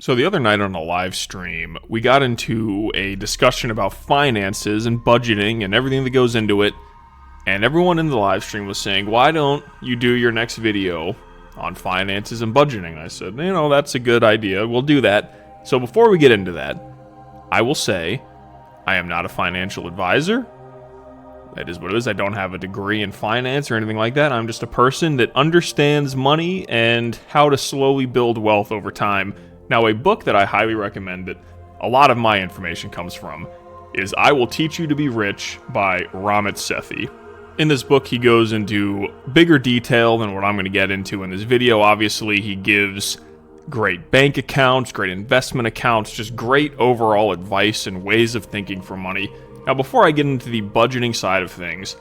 So the other night on a live stream, we got into a discussion about finances and budgeting and everything that goes into it. And everyone in the live stream was saying, why don't you do your next video on finances and budgeting? I said, that's a good idea. We'll do that. So before we get into that, I will say I am not a financial advisor. That is what it is. I don't have a degree in finance or anything like that. I'm just a person that understands money and how to slowly build wealth over time. Now, a book that I highly recommend that a lot of my information comes from is I Will Teach You to Be Rich by Ramit Sethi. In this book, he goes into bigger detail than what I'm going to get into in this video. Obviously, he gives great bank accounts, great investment accounts, just great overall advice and ways of thinking for money. Now, before I get into the budgeting side of things,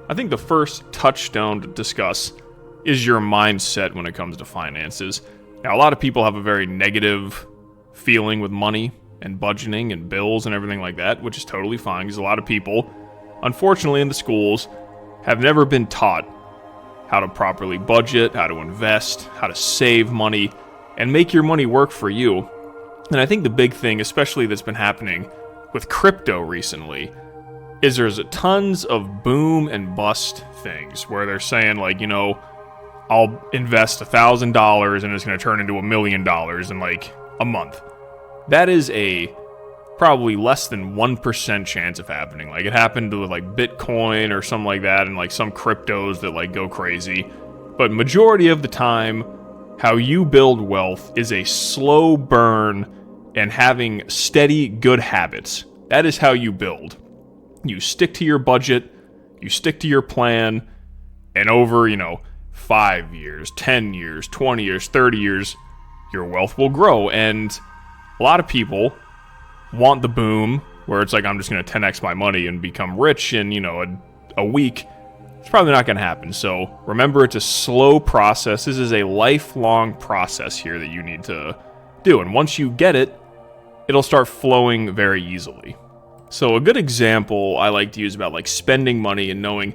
I think the first touchstone to discuss is your mindset when it comes to finances. Now, a lot of people have a very negative feeling with money and budgeting and bills and everything like that, which is totally fine because a lot of people, unfortunately in the schools, have never been taught how to properly budget, how to invest, how to save money, and make your money work for you. And I think the big thing, especially that's been happening with crypto recently, is there's tons of boom and bust things where they're saying I'll invest $1,000 and it's going to turn into $1 million in like a month. That is a probably less than 1% chance of happening. Like it happened with like Bitcoin or something like that and like some cryptos that go crazy. But majority of the time, how you build wealth is a slow burn and having steady good habits. That is how you build. You stick to your budget, you stick to your plan, and over, 5 years, 10 years, 20 years, 30 years, your wealth will grow. And a lot of people want the boom where it's like, I'm just going to 10x my money and become rich in, a week. It's probably not going to happen. So remember, it's a slow process. This is a lifelong process here that you need to do. And once you get it, it'll start flowing very easily. So a good example I like to use about spending money and knowing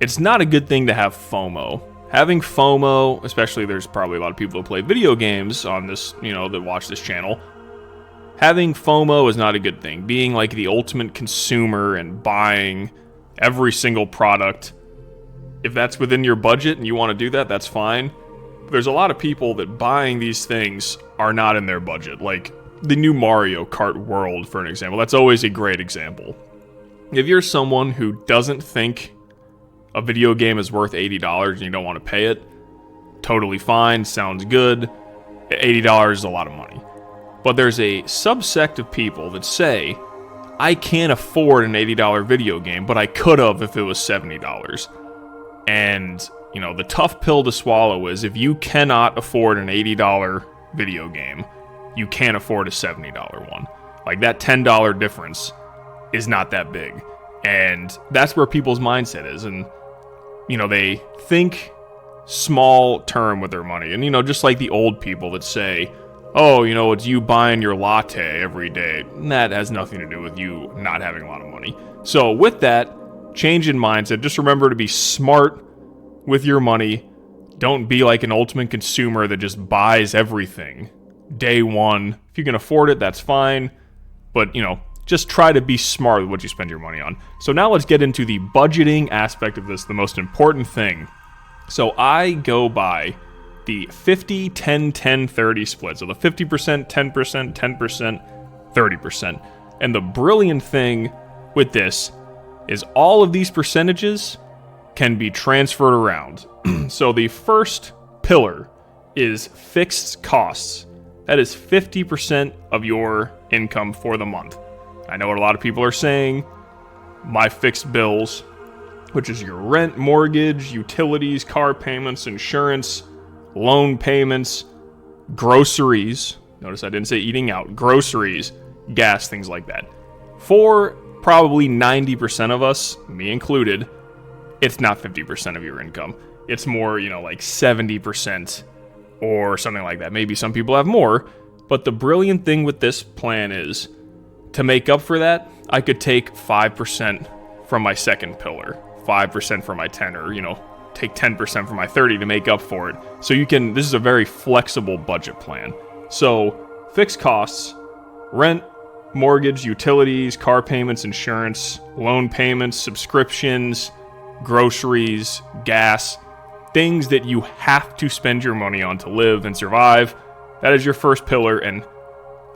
it's not a good thing to have FOMO. Having FOMO, especially there's probably a lot of people who play video games on this, that watch this channel. Having FOMO is not a good thing. Being the ultimate consumer and buying every single product, if that's within your budget and you want to do that, that's fine. But there's a lot of people that buying these things are not in their budget. Like the new Mario Kart World, for an example. That's always a great example. If you're someone who doesn't think a video game is worth $80 and you don't want to pay it, totally fine, sounds good. $80 is a lot of money. But there's a subsect of people that say, I can't afford an $80 video game, but I could have if it was $70. And, the tough pill to swallow is if you cannot afford an $80 video game, you can't afford a $70 one. Like that $10 difference is not that big. And that's where people's mindset is. And, they think small term with their money. And, just like the old people that say, oh, it's you buying your latte every day. That has nothing to do with you not having a lot of money. So with that change in mindset, just remember to be smart with your money. Don't be like an ultimate consumer that just buys everything day one. If you can afford it, that's fine. But, just try to be smart with what you spend your money on. So now let's get into the budgeting aspect of this, the most important thing. So I go by the 50, 10, 10, 30 split. So the 50%, 10%, 10%, 30%. And the brilliant thing with this is all of these percentages can be transferred around. So the first pillar is fixed costs. That is 50% of your income for the month. I know what a lot of people are saying. My fixed bills, which is your rent, mortgage, utilities, car payments, insurance, loan payments, groceries. Notice I didn't say eating out. Groceries, gas, things like that. For probably 90% of us, me included, it's not 50% of your income. It's more, 70% or something like that. Maybe some people have more. But the brilliant thing with this plan is, to make up for that, I could take 5% from my second pillar, 5% from my 10, or, take 10% from my 30 to make up for it. So this is a very flexible budget plan. So fixed costs, rent, mortgage, utilities, car payments, insurance, loan payments, subscriptions, groceries, gas, things that you have to spend your money on to live and survive. That is your first pillar, and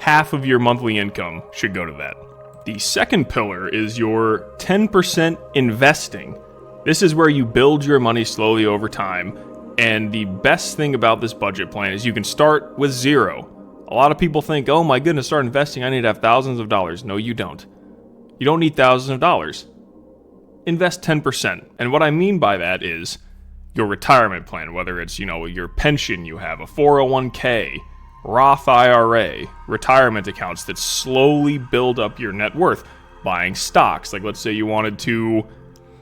half of your monthly income should go to that. The second pillar is your 10% investing. This is where you build your money slowly over time, and the best thing about this budget plan is you can start with zero. A lot of people think, oh my goodness, start investing, I need to have thousands of dollars. No, you don't. You don't need thousands of dollars. Invest 10%. And what I mean by that is your retirement plan, whether it's, your pension you have, a 401k, Roth IRA, retirement accounts that slowly build up your net worth. Buying stocks, like let's say you wanted to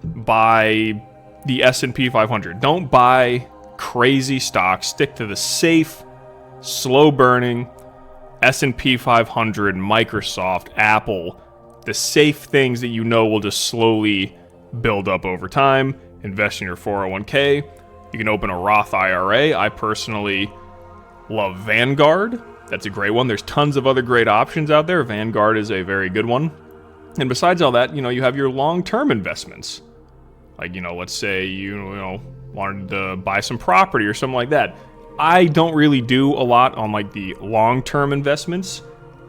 buy the S&P 500. Don't buy crazy stocks. Stick to the safe, slow-burning S&P 500, Microsoft, Apple, the safe things that will just slowly build up over time. Invest in your 401k. You can open a Roth IRA. I personally love Vanguard. That's a great one. There's tons of other great options out there. Vanguard is a very good one. And besides all that, you have your long-term investments. Like, let's say you wanted to buy some property or something like that. I don't really do a lot on like the long-term investments.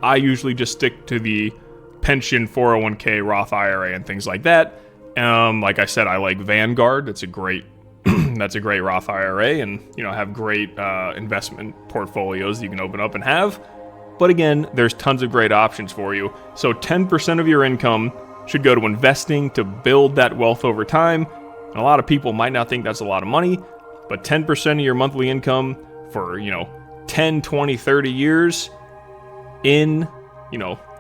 I usually just stick to the pension, 401k, Roth IRA, and things like that. Like I said, I like Vanguard. That's a great Roth IRA, and have great investment portfolios that you can open up and have. But again, there's tons of great options for you. So 10% of your income should go to investing to build that wealth over time. And a lot of people might not think that's a lot of money, but 10% of your monthly income for, 10, 20, 30 years in,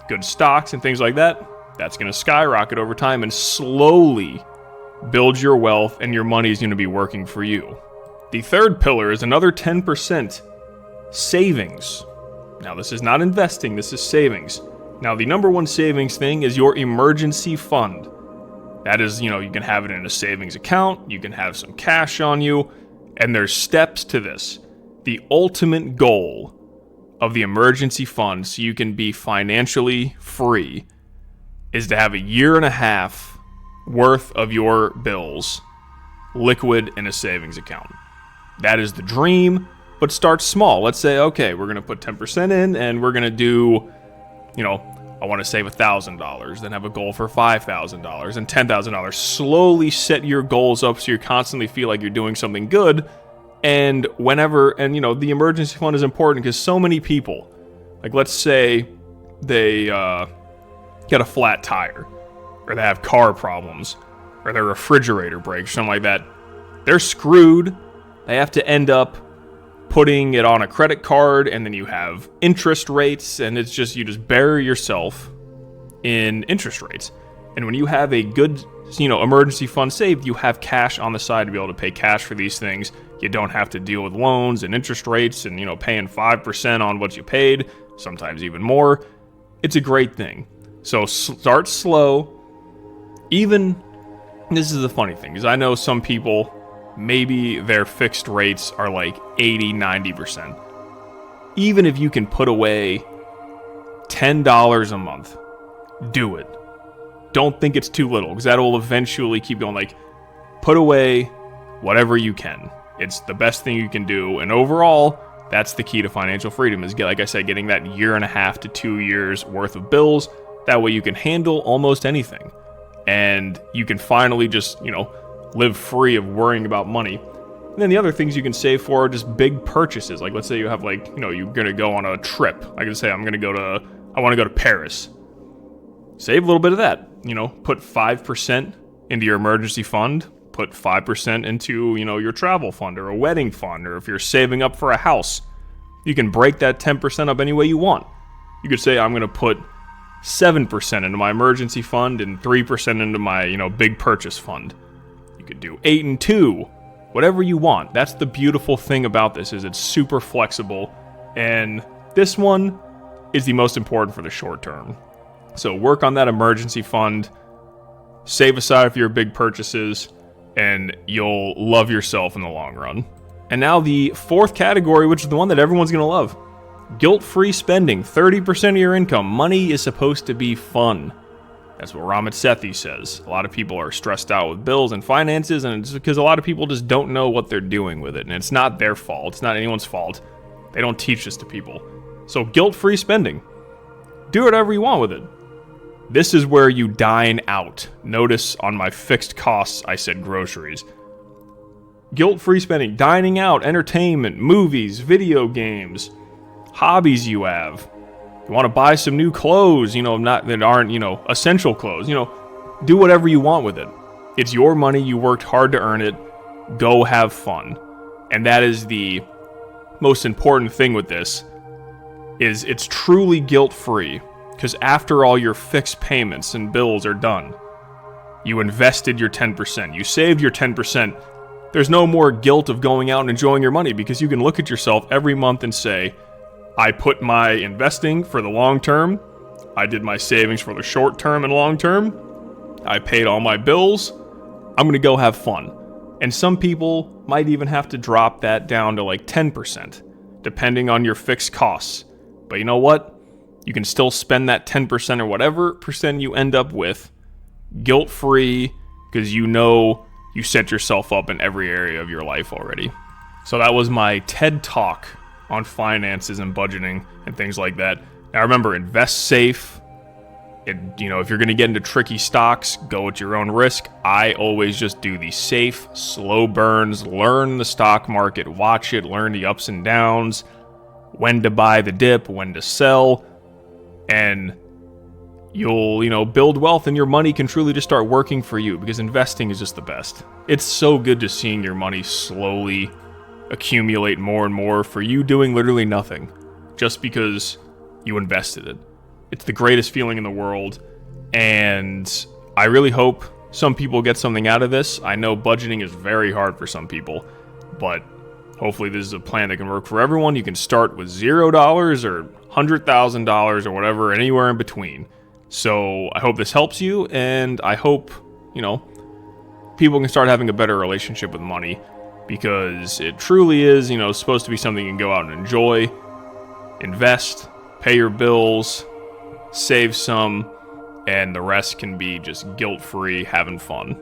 good stocks and things like that, that's going to skyrocket over time and slowly build your wealth, and your money is going to be working for you. The third pillar is another 10% savings. Now, this is not investing, this is savings. Now, the number one savings thing is your emergency fund. That is, you can have it in a savings account, you can have some cash on you, and there's steps to this. The ultimate goal of the emergency fund, so you can be financially free, is to have a year and a half worth of your bills liquid in a savings account. That is the dream, but start small. Let's say, okay, we're going to put 10% in, and we're going to do, I want to save $1,000, then have a goal for $5,000 and $10,000. Slowly set your goals up so you constantly feel like you're doing something good. And the emergency fund is important because so many people, like let's say they get a flat tire, or they have car problems, or their refrigerator breaks, something like that. They're screwed. They have to end up putting it on a credit card, and then you have interest rates, and it's just, you just bury yourself in interest rates. And when you have a good, emergency fund saved, you have cash on the side to be able to pay cash for these things. You don't have to deal with loans and interest rates and, paying 5% on what you paid, sometimes even more. It's a great thing. So start slow. Even, this is the funny thing, is I know some people, maybe their fixed rates are like 80, 90%. Even if you can put away $10 a month, do it. Don't think it's too little, because that will eventually keep going. Like, put away whatever you can. It's the best thing you can do. And overall, that's the key to financial freedom, is, like I said, getting that year and a half to 2 years worth of bills. That way you can handle almost anything. And you can finally just, live free of worrying about money. And then the other things you can save for are just big purchases. Like, let's say you have, you're going to go on a trip. I can say, I want to go to Paris. Save a little bit of that. Put 5% into your emergency fund. Put 5% into, your travel fund or a wedding fund. Or if you're saving up for a house, you can break that 10% up any way you want. You could say, I'm going to put 7% into my emergency fund and 3% into my, big purchase fund. You could do 8 and 2, whatever you want. That's the beautiful thing about this, is it's super flexible. And this one is the most important for the short term. So work on that emergency fund, save aside for your big purchases, and you'll love yourself in the long run. And now the fourth category, which is the one that everyone's going to love. Guilt-free spending, 30% of your income. Money is supposed to be fun. That's what Ramit Sethi says. A lot of people are stressed out with bills and finances, and it's because a lot of people just don't know what they're doing with it. And it's not their fault. It's not anyone's fault. They don't teach this to people. So guilt-free spending. Do whatever you want with it. This is where you dine out. Notice on my fixed costs, I said groceries. Guilt-free spending, dining out, entertainment, movies, video games, hobbies you have. You want to buy some new clothes, that aren't, essential clothes, do whatever you want with it. It's your money, you worked hard to earn it. Go have fun. And that is the most important thing with this, is it's truly guilt-free, because after all your fixed payments and bills are done, you invested your 10%, you saved your 10%, there's no more guilt of going out and enjoying your money, because you can look at yourself every month and say, I put my investing for the long term, I did my savings for the short term and long term, I paid all my bills, I'm going to go have fun. And some people might even have to drop that down to like 10%, depending on your fixed costs. But you know what? You can still spend that 10% or whatever percent you end up with guilt-free, because you set yourself up in every area of your life already. So that was my TED Talk on finances and budgeting and things like that. Now remember, invest safe. If you're going to get into tricky stocks, go at your own risk. I always just do the safe, slow burns, learn the stock market, watch it, learn the ups and downs, when to buy the dip, when to sell, and you'll, build wealth, and your money can truly just start working for you, because investing is just the best. It's so good to seeing your money slowly accumulate more and more for you doing literally nothing, just because you invested it. It's the greatest feeling in the world, and I really hope some people get something out of this. I know budgeting is very hard for some people, but hopefully this is a plan that can work for everyone. You can start with $0 or $100,000 or whatever, anywhere in between. So I hope this helps you, and I hope, people can start having a better relationship with money, because it truly is, supposed to be something you can go out and enjoy, invest, pay your bills, save some, and the rest can be just guilt-free, having fun.